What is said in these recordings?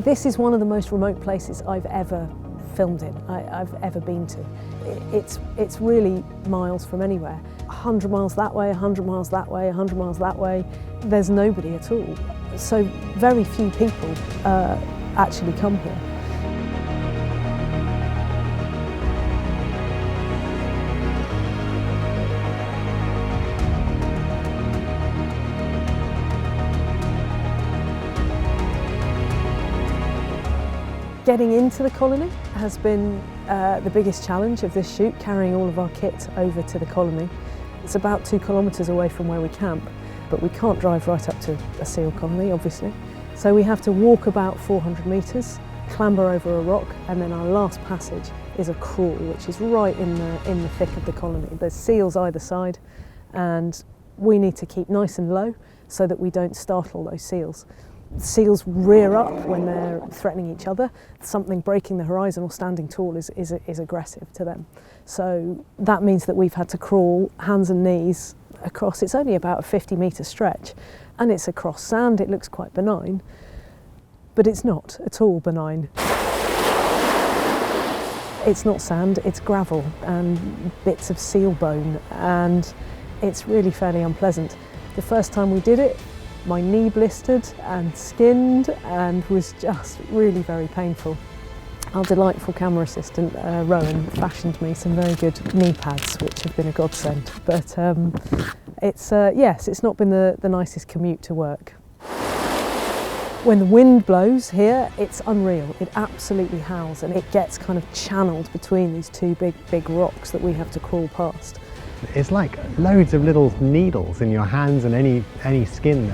This is one of the most remote places I've ever filmed in, I've ever been to. It's really miles from anywhere. 100 miles that way, 100 miles that way, 100 miles that way. There's nobody at all. So very few people actually come here. Getting into the colony has been the biggest challenge of this shoot, carrying all of our kit over to the colony. It's about 2 kilometres away from where we camp, but we can't drive right up to a seal colony, obviously. So we have to walk about 400 metres, clamber over a rock, and then our last passage is a crawl, which is right in the thick of the colony. There's seals either side, and we need to keep nice and low so that we don't startle those seals. Seals rear up when they're threatening each other. Something breaking the horizon or standing tall is aggressive to them. So that means that we've had to crawl hands and knees across. It's only about a 50-metre stretch, and it's across sand. It looks quite benign, but it's not at all benign. It's not sand, it's gravel and bits of seal bone, and it's really fairly unpleasant. The first time we did it, my knee blistered and skinned and was just really very painful. Our delightful camera assistant, Rowan, fashioned me some very good knee pads, which have been a godsend. But yes, it's not been the nicest commute to work. When the wind blows here, it's unreal. It absolutely howls, and it gets kind of channeled between these 2 big rocks that we have to crawl past. It's like loads of little needles in your hands and any skin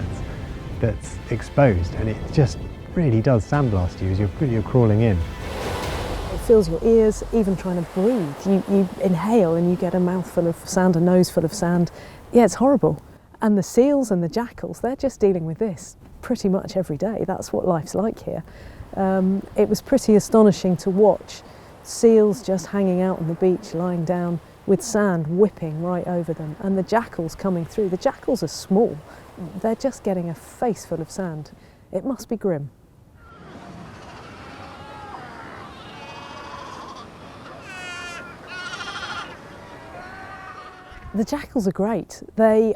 that's exposed, and it just really does sandblast you as you're crawling in. It fills your ears, even trying to breathe. You inhale and you get a mouthful of sand, a nose full of sand. Yeah, it's horrible. And the seals and the jackals, they're just dealing with this pretty much every day. That's what life's like here. It was pretty astonishing to watch seals just hanging out on the beach, lying down, with sand whipping right over them, and the jackals coming through. The jackals are small. They're just getting a face full of sand. It must be grim. The jackals are great. They're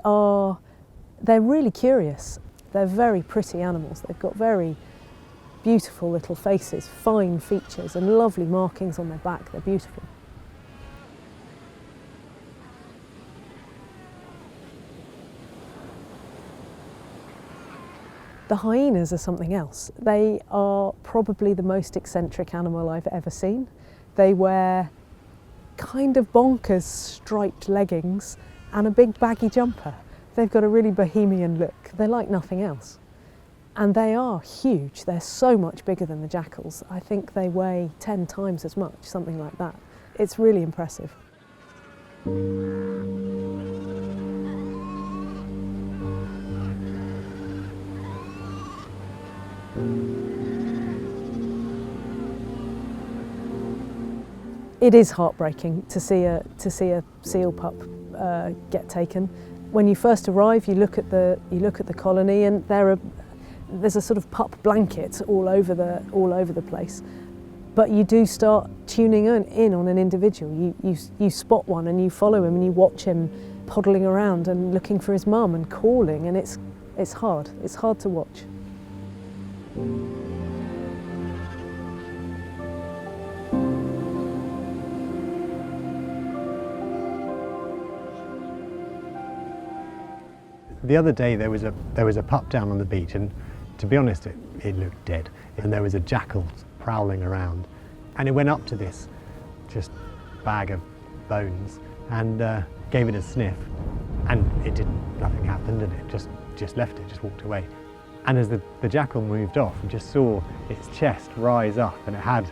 really curious. They're very pretty animals. They've got very beautiful little faces, fine features, and lovely markings on their back. They're beautiful. The hyenas are something else. They are probably the most eccentric animal I've ever seen. They wear kind of bonkers striped leggings and a big baggy jumper. They've got a really bohemian look. They're like nothing else. And they are huge. They're so much bigger than the jackals. I think they weigh 10 times as much, something like that. It's really impressive. It is heartbreaking to see a seal pup get taken. When you first arrive, you look at the colony, and there's a sort of pup blanket all over the place. But you do start tuning in on an individual. You spot one and you follow him and you watch him poddling around and looking for his mum and calling, and it's hard. It's hard to watch. The other day there was a pup down on the beach, and to be honest it looked dead, and there was a jackal prowling around, and it went up to this just bag of bones and gave it a sniff, and nothing happened, and it just left it, just walked away. And as the jackal moved off, we just saw its chest rise up, and it had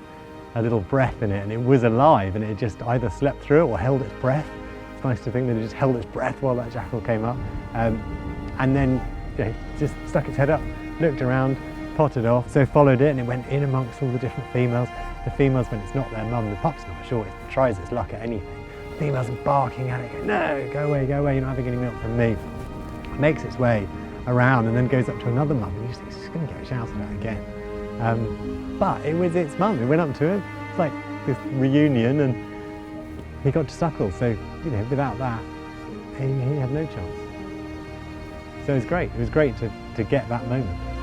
a little breath in it, and it was alive, and it just either slept through it or held its breath. It's nice to think that it just held its breath while that jackal came up, and then just stuck its head up, looked around, potted off, so followed it, and it went in amongst all the different females. The females, when it's not their mum, the pup's not sure, it tries its luck at anything. The females are barking at it, going, no, go away, you're not having any milk from me. It makes its way around and then goes up to another mum, and you just think it's just going to get shouted at again. But it was its mum. It went up to him. It's like this reunion, and he got to suckle. So, you know, without that, he had no chance. So it was great. It was great to get that moment.